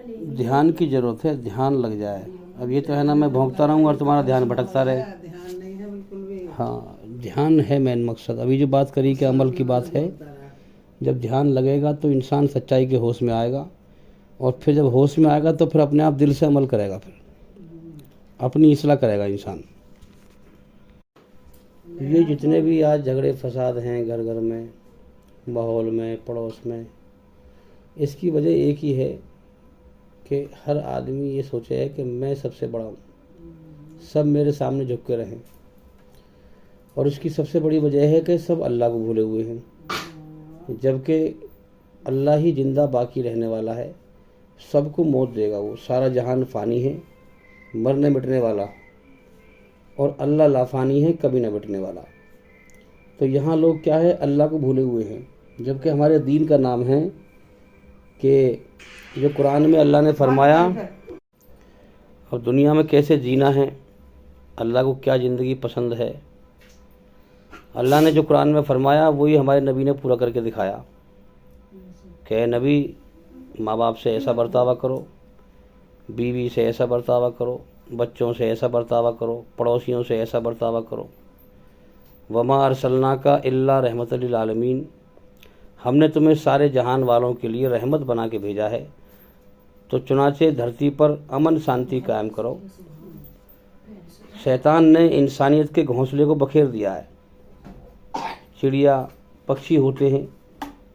دھیان کی ضرورت ہے، دھیان لگ جائے۔ اب یہ تو ہے نا میں بھونکتا رہوں اور تمہارا دھیان بھٹکتا رہے، دھیان نہیں ہے بالکل بھی۔ ہاں دھیان ہے مین مقصد۔ ابھی جو بات کری کہ عمل کی بات ہے، جب دھیان لگے گا تو انسان سچائی کے ہوش میں آئے گا، اور پھر جب ہوش میں آئے گا تو پھر اپنے آپ دل سے عمل کرے گا، پھر اپنی اصلاح کرے گا انسان۔ یہ جتنے بھی آج جھگڑے فساد ہیں گھر گھر میں، ماحول میں، پڑوس میں، اس کی وجہ ایک ہی ہے کہ ہر آدمی یہ سوچے ہے کہ میں سب سے بڑا ہوں، سب میرے سامنے جھک کے رہیں، اور اس کی سب سے بڑی وجہ ہے کہ سب اللہ کو بھولے ہوئے ہیں، جبکہ اللہ ہی زندہ باقی رہنے والا ہے، سب کو موت دے گا، وہ سارا جہان فانی ہے، مرنے مٹنے والا، اور اللہ لا فانی ہے، کبھی نہ مٹنے والا۔ تو یہاں لوگ کیا ہے، اللہ کو بھولے ہوئے ہیں، جبکہ ہمارے دین کا نام ہے کہ جو قرآن میں اللہ نے فرمایا اور دنیا میں کیسے جینا ہے، اللہ کو کیا زندگی پسند ہے، اللہ نے جو قرآن میں فرمایا وہی ہمارے نبی نے پورا کر کے دکھایا کہ اے نبی، ماں باپ سے ایسا برتاوا کرو، بیوی سے ایسا برتاوا کرو، بچوں سے ایسا برتاوا کرو، پڑوسیوں سے ایسا برتاوا کرو۔ وما ارسلناک الا رحمۃ للعالمین، ہم نے تمہیں سارے جہان والوں کے لیے رحمت بنا کے بھیجا ہے، تو چنانچہ دھرتی پر امن شانتی قائم کرو۔ شیطان نے انسانیت کے گھونسلے کو بکھیر دیا ہے۔ چڑیا پکشی ہوتے ہیں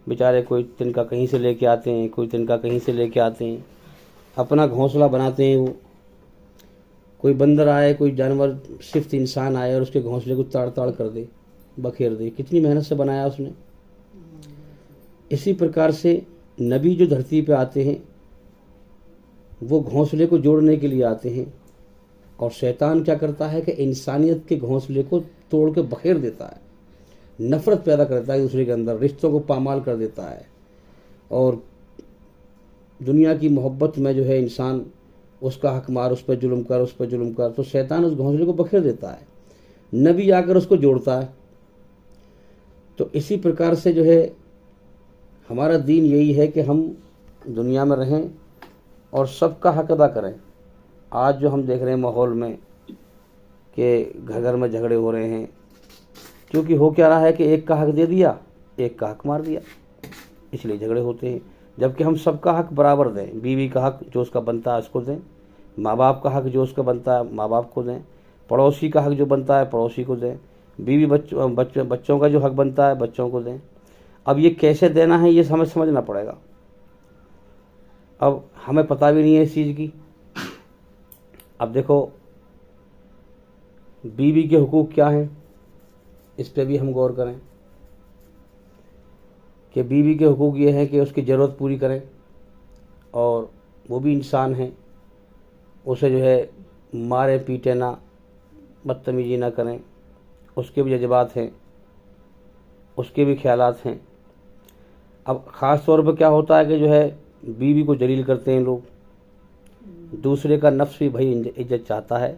بیچارے، کوئی تنکا کہیں سے لے کے آتے ہیں، کوئی تنکا کہیں سے لے کے آتے ہیں، اپنا گھونسلہ بناتے ہیں۔ وہ کوئی بندر آئے، کوئی جانور، صرف انسان آئے اور اس کے گھونسلے کو تاڑ تاڑ کر دے، بکھیر دے، کتنی محنت سے بنایا اس نے۔ اسی پرکار سے نبی جو دھرتی پہ آتے ہیں وہ گھونسلے کو جوڑنے کے لیے آتے ہیں، اور شیطان کیا کرتا ہے کہ انسانیت کے گھونسلے کو توڑ کے بکھیر دیتا ہے، نفرت پیدا کرتا ہے دوسرے کے اندر، رشتوں کو پامال کر دیتا ہے، اور دنیا کی محبت میں جو ہے انسان اس کا حق مار، اس پہ ظلم کر، اس پہ ظلم کر، تو شیطان اس گھونسلے کو بکھیر دیتا ہے، نبی آ کر اس کو جوڑتا ہے۔ تو اسی پرکار سے جو ہے ہمارا دین یہی ہے کہ ہم دنیا میں رہیں اور سب کا حق ادا کریں۔ آج جو ہم دیکھ رہے ہیں ماحول میں کہ گھر گھر میں جھگڑے ہو رہے ہیں، کیونکہ ہو کیا رہا ہے کہ ایک کا حق دے دیا، ایک کا حق مار دیا، اس لیے جھگڑے ہوتے ہیں۔ جبکہ ہم سب کا حق برابر دیں، بیوی کا حق جو اس کا بنتا ہے اس کو دیں، ماں باپ کا حق جو اس کا بنتا ہے ماں باپ کو دیں، پڑوسی کا حق جو بنتا ہے پڑوسی کو دیں، بیوی بچوں کا جو حق بنتا ہے بچوں کو دیں۔ اب یہ کیسے دینا ہے یہ سمجھنا پڑے گا۔ اب ہمیں پتہ بھی نہیں ہے اس چیز کی۔ اب دیکھو بیوی کے حقوق کیا ہیں، اس پہ بھی ہم غور کریں کہ بیوی کے حقوق یہ ہے کہ اس کی ضرورت پوری کریں، اور وہ بھی انسان ہے، اسے جو ہے مارے پیٹے نہ، بدتمیزی نہ کریں، اس کے بھی جذبات ہیں، اس کے بھی خیالات ہیں۔ اب خاص طور پہ کیا ہوتا ہے کہ جو ہے بیوی کو ذلیل کرتے ہیں لوگ، دوسرے کا نفس بھی بھائی عزت چاہتا ہے،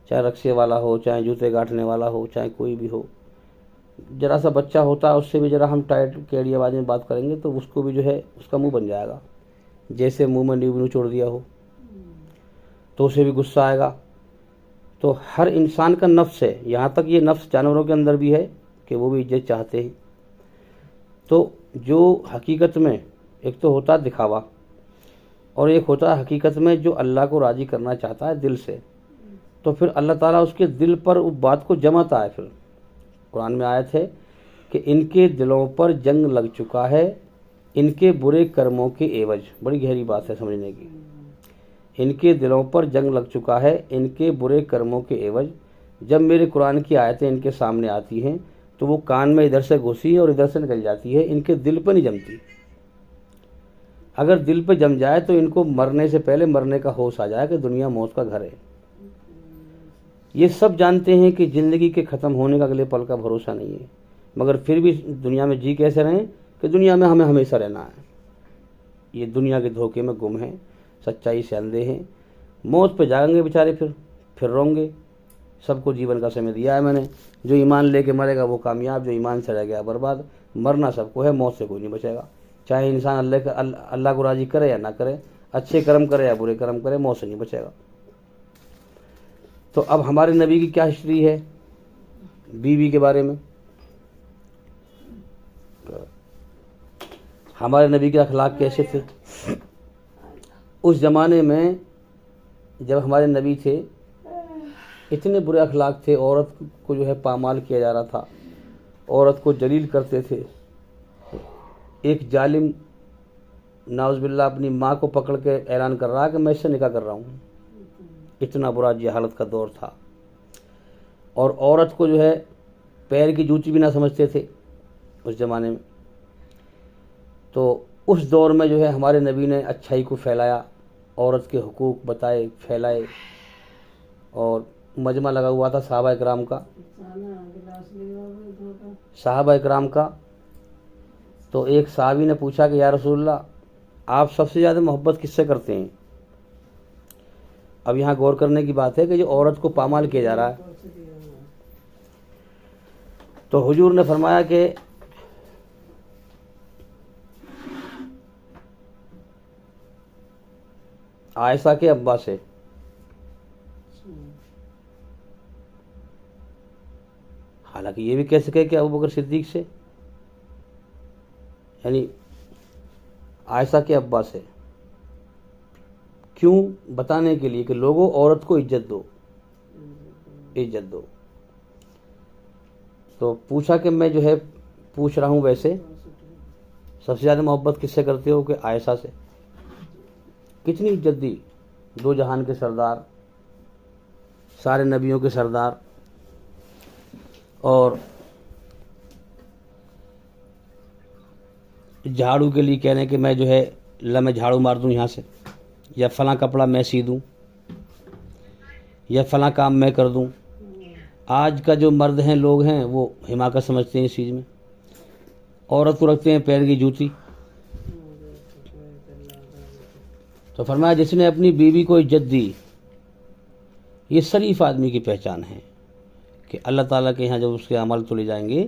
چاہے رکشے والا ہو، چاہے جوتے گاٹھنے والا ہو، چاہے کوئی بھی ہو، ذرا سا بچہ ہوتا ہے اس سے بھی ذرا ہم ٹائٹ کیڑی آواز میں بات کریں گے تو اس کو بھی جو ہے اس کا منہ بن جائے گا، جیسے منہ میں نیبو نچوڑ دیا ہو، تو اسے بھی غصہ آئے گا۔ تو ہر انسان کا نفس ہے، یہاں تک یہ نفس جانوروں کے اندر بھی ہے کہ وہ بھی عزت چاہتے ہیں۔ تو جو حقیقت میں ایک تو ہوتا ہے دکھاوا، اور ایک ہوتا ہے حقیقت میں جو اللہ کو راضی کرنا چاہتا ہے دل سے، تو پھر اللہ تعالیٰ اس کے دل پر اس بات کو جماتا ہے۔ پھر قرآن میں آیت ہے کہ ان کے دلوں پر جنگ لگ چکا ہے ان کے برے کرموں کے عوض۔ بڑی گہری بات ہے سمجھنے کی۔ ان کے دلوں پر جنگ لگ چکا ہے ان کے برے کرموں کے عوض۔ جب میرے قرآن کی آیتیں ان کے سامنے آتی ہیں تو وہ کان میں ادھر سے گھسی اور ادھر سے نکل جاتی ہے، ان کے دل پہ نہیں جمتی۔ اگر دل پہ جم جائے تو ان کو مرنے سے پہلے مرنے کا ہوش آ جائے کہ دنیا موت کا گھر ہے۔ یہ سب جانتے ہیں کہ زندگی کے ختم ہونے کا اگلے پل کا بھروسہ نہیں ہے، مگر پھر بھی دنیا میں جی کیسے رہیں کہ دنیا میں ہمیں ہمیشہ رہنا ہے۔ یہ دنیا کے دھوکے میں گم ہیں، سچائی سے اندھے ہیں، موت پہ جائیں گے بیچارے، پھر روں گے۔ سب کو جیون کا سمے دیا ہے میں نے، جو ایمان لے کے مرے گا وہ کامیاب، جو ایمان سے رہ گیا برباد۔ مرنا سب کو ہے، موت سے کوئی نہیں بچے گا، چاہے انسان اللہ کو راضی کرے یا نہ کرے۔ اچھے کرم کرے یا برے کرم کرے موت سے نہیں بچے گا۔ تو اب ہمارے نبی کی کیا ہسٹری ہے بیوی کے بارے میں؟ ہمارے نبی کے اخلاق کیسے تھے؟ اس زمانے میں جب ہمارے نبی تھے اتنے برے اخلاق تھے، عورت کو جو ہے پامال کیا جا رہا تھا، عورت کو جلیل کرتے تھے۔ ایک ظالم نعوذ باللہ اپنی ماں کو پکڑ کے اعلان کر رہا کہ میں اس سے نکاح کر رہا ہوں۔ اتنا برا جہالت کا دور تھا، اور عورت کو جو ہے پیر کی جوتی بھی نہ سمجھتے تھے اس زمانے میں۔ تو اس دور میں جو ہے ہمارے نبی نے اچھائی کو پھیلایا، عورت کے حقوق بتائے، پھیلائے، اور مجمع لگا ہوا تھا صحابہ اکرام کا۔ تو ایک صحابی نے پوچھا کہ یا رسول اللہ آپ سب سے زیادہ محبت کس سے کرتے ہیں؟ اب یہاں غور کرنے کی بات ہے کہ جو عورت کو پامال کیا جا رہا ہے، تو حضور نے فرمایا کہ عائشہ کے ابا سے۔ حالانکہ یہ بھی کہہ سکے کہ ابو بکر صدیق سے، یعنی عائشہ کے ابا سے، کیوں؟ بتانے کے لیے کہ لوگوں عورت کو عزت دو، عزت دو۔ تو پوچھا کہ میں جو ہے پوچھ رہا ہوں ویسے سب سے زیادہ محبت کس سے کرتے ہو؟ کہ عائشہ سے۔ کتنی عزت دی، دو جہان کے سردار، سارے نبیوں کے سردار، اور جھاڑو کے لیے کہنے کہ میں جو ہے میں جھاڑو مار دوں یہاں سے، یا فلاں کپڑا میں سی دوں، یا فلاں کام میں کر دوں۔ آج کا جو مرد ہیں لوگ ہیں وہ حماقت سمجھتے ہیں اس چیز میں، عورت کو رکھتے ہیں پیر کی جوتی۔ تو فرمایا جس نے اپنی بیوی کو عزت دی یہ شریف آدمی کی پہچان ہے، کہ اللہ تعالیٰ کے یہاں جب اس کے عمل تلے جائیں گے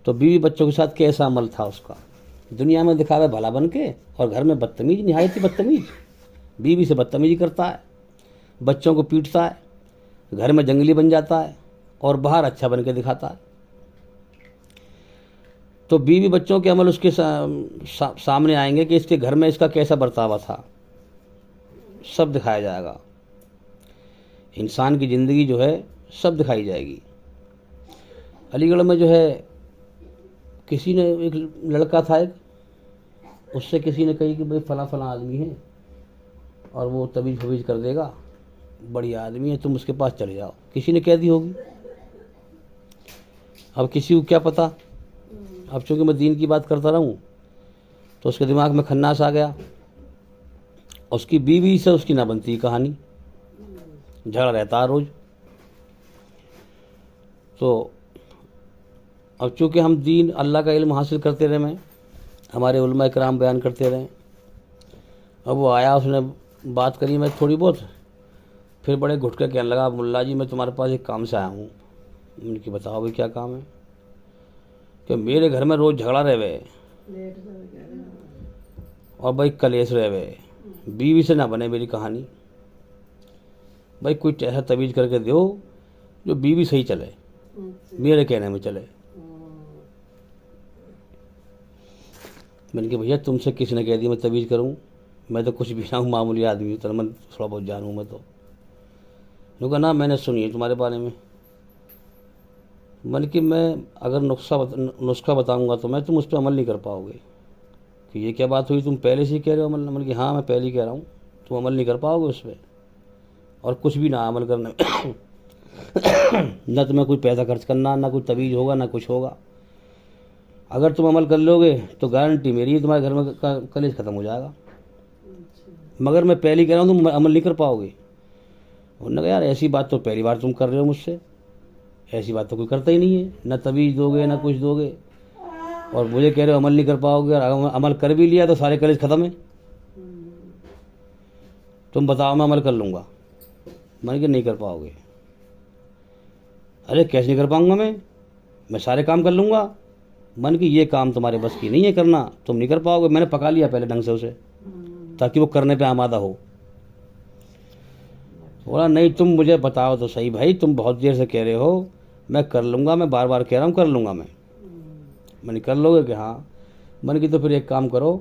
تو بیوی بچوں کے ساتھ کیسا عمل تھا اس کا، دنیا میں دکھاوے بھلا بن کے، اور گھر میں بدتمیز، نہایت ہی بدتمیز، بیوی سے بدتمیزی کرتا ہے، بچوں کو پیٹتا ہے، گھر میں جنگلی بن جاتا ہے، اور باہر اچھا بن کے دکھاتا ہے۔ تو بیوی بچوں کے عمل اس کے سامنے آئیں گے کہ اس کے گھر میں اس کا کیسا برتاوا تھا، سب دکھایا جائے گا۔ انسان کی زندگی جو ہے سب دکھائی جائے گی۔ علی گڑھ میں جو ہے کسی نے، ایک لڑکا تھا ایک، اس سے کسی نے کہی کہ بھئی فلاں فلاں آدمی ہے اور وہ تبیج فبیج کر دے گا، بڑی آدمی ہے، تم اس کے پاس چلے جاؤ۔ کسی نے کہہ دی ہوگی، اب کسی کو کیا پتا۔ اب چونکہ میں دین کی بات کرتا رہوں تو اس کے دماغ میں خناس آ گیا، اس کی بیوی سے اس کی نہ بنتی کہانی، جھگڑا رہتا روز۔ تو اب چونکہ ہم دین اللہ کا علم حاصل کرتے رہے، میں ہمارے علماء کرام بیان کرتے رہے، اب وہ آیا، اس نے بات کری میں تھوڑی بہت، پھر بڑے گھٹ کے کہنے لگا ملا جی میں تمہارے پاس ایک کام سے آیا ہوں۔ ان کی بتاؤ بھائی کیا کام ہے؟ کہ میرے گھر میں روز جھگڑا رہے ہوئے، اور بھائی کلیش رہے ہوئے، بیوی سے نہ بنے میری کہانی، بھائی کوئی ایسا تویز کر کے دو جو بیوی صحیح چلے، میرے کہنے میں چلے۔ میں نے کہا بھیا تم سے کس نے کہہ دیا میں تویز کروں؟ میں تو کچھ بھی نہ ہوں، معمولی آدمی ہوں، میں تھوڑا بہت جانوں میں تو۔ نے کہا نا میں نے سنی ہے تمہارے بارے میں۔ میں نے کہ میں اگر نسخہ بتاؤں گا تو تم اس پہ عمل نہیں کر پاؤ گے۔ کہ یہ کیا بات ہوئی، تم پہلے سے ہی کہہ رہے ہو عمل؟ میں نے کہ ہاں میں پہلے ہی کہہ رہا ہوں، تم عمل نہیں کر پاؤ گے اس پہ، اور کچھ بھی نہ عمل کرنا نہ تمہیں کوئی پیسہ خرچ کرنا، نہ کوئی تویز ہوگا، نہ کچھ ہوگا۔ اگر تم عمل کر لو گے تو گارنٹی میری ہے تمہارے گھر میں کلیش ختم ہو جائے گا، مگر میں پہلے کہہ رہا ہوں تم عمل نہیں کر پاؤ گے۔ انہوں نے کہا یار ایسی بات تو پہلی بار تم کر رہے ہو مجھ سے، ایسی بات تو کوئی کرتا ہی نہیں ہے، نہ تویز دو گے نہ کچھ دو گے، اور مجھے کہہ رہے ہو عمل نہیں کر پاؤ گے، اور عمل کر بھی لیا تو سارے کلیش ختم ہیں۔ تم بتاؤ میں عمل کر لوں گا۔ میں نے کہ نہیں کر پاؤ گے۔ ارے کیسے نہیں کر پاؤں گا میں سارے کام کر لوں گا۔ میں نے کہ یہ کام تمہارے بس کی نہیں ہے کرنا، تم نہیں کر پاؤ گے۔ میں نے پکا لیا پہلے ڈھنگ سے اسے، تاکہ وہ کرنے پہ آمادہ ہو. بولا نہیں تم مجھے بتاؤ تو صحیح بھائی, تم بہت دیر سے کہہ رہے ہو میں کر لوں گا, میں بار بار کہہ رہا ہوں کر لوں گا. میں نے کر لو گے کہ ہاں. میں نے کہ تو پھر ایک کام کرو,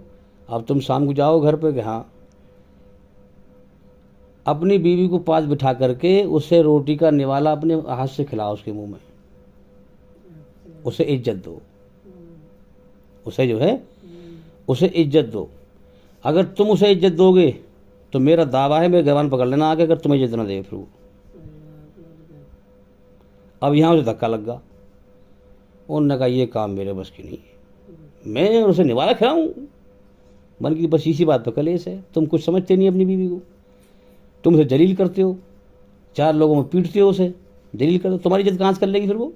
اب تم شام کو جاؤ گھر پہ کہ ہاں, اپنی بیوی کو پاس بٹھا کر کے اسے روٹی کا نوالا اپنے ہاتھ سے کھلاؤ اس کے منہ میں, اسے عزت دو, اسے جو ہے اسے عزت دو. اگر تم اسے عزت دو گے تو میرا دعویٰ ہے میرے گریبان پکڑ لینا آگے, اگر تمہیں عزت نہ دے پھر وہ. اب یہاں اسے دھکا لگ گا. انہوں نے کہا یہ کام میرے بس کی نہیں ہے, میں اسے نوالا کھلاؤں. من کی بس اسی بات پہ کلیش ہے, تم کچھ سمجھتے نہیں اپنی بیوی کو, تم اسے جلیل کرتے ہو, 4 لوگوں میں پیٹتے ہو, اسے جلیل کرتے ہو, تمہاری عزت کہاں سے کر لے گی پھر وہ.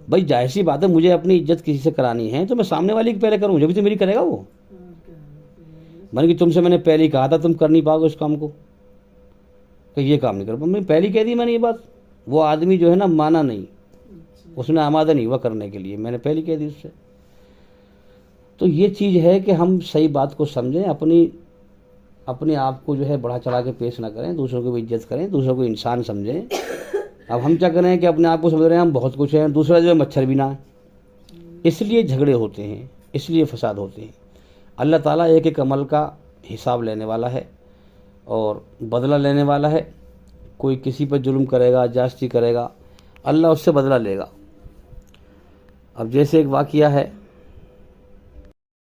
بھائی ظاہر سی بات ہے, مجھے اپنی عزت کسی سے کرانی ہے تو میں سامنے والی کی پہلے کروں, جبھی تو میری کرے گا وہ. من کی تم سے میں نے پہلے ہی کہا تھا تم کر نہیں پاؤ گے اس کام کو, کہ یہ کام نہیں کر پاؤں. میں پہلے کہہ دی میں نے یہ بات. وہ آدمی جو ہے نا مانا نہیں, اس نے آمادہ نہیں ہوا کرنے کے لیے, میں نے پہلے کہہ دی اس سے. تو یہ چیز ہے کہ ہم صحیح بات کو سمجھیں, اپنے آپ کو جو ہے بڑھا چڑھا کے پیش نہ کریں, دوسروں کو بھی عزت کریں, دوسروں کو انسان سمجھیں. اب ہم کیا کریں کہ اپنے آپ کو سمجھ رہے ہیں ہم بہت کچھ ہیں, دوسرا جو ہے مچھر بھی نہ ہے. اس لیے جھگڑے ہوتے ہیں, اس لیے فساد ہوتے ہیں. اللہ تعالیٰ ایک ایک عمل کا حساب لینے والا ہے اور بدلہ لینے والا ہے. کوئی کسی پر ظلم کرے گا, زیادتی کرے گا, اللہ اس سے بدلہ لے گا. اب جیسے ایک واقعہ ہے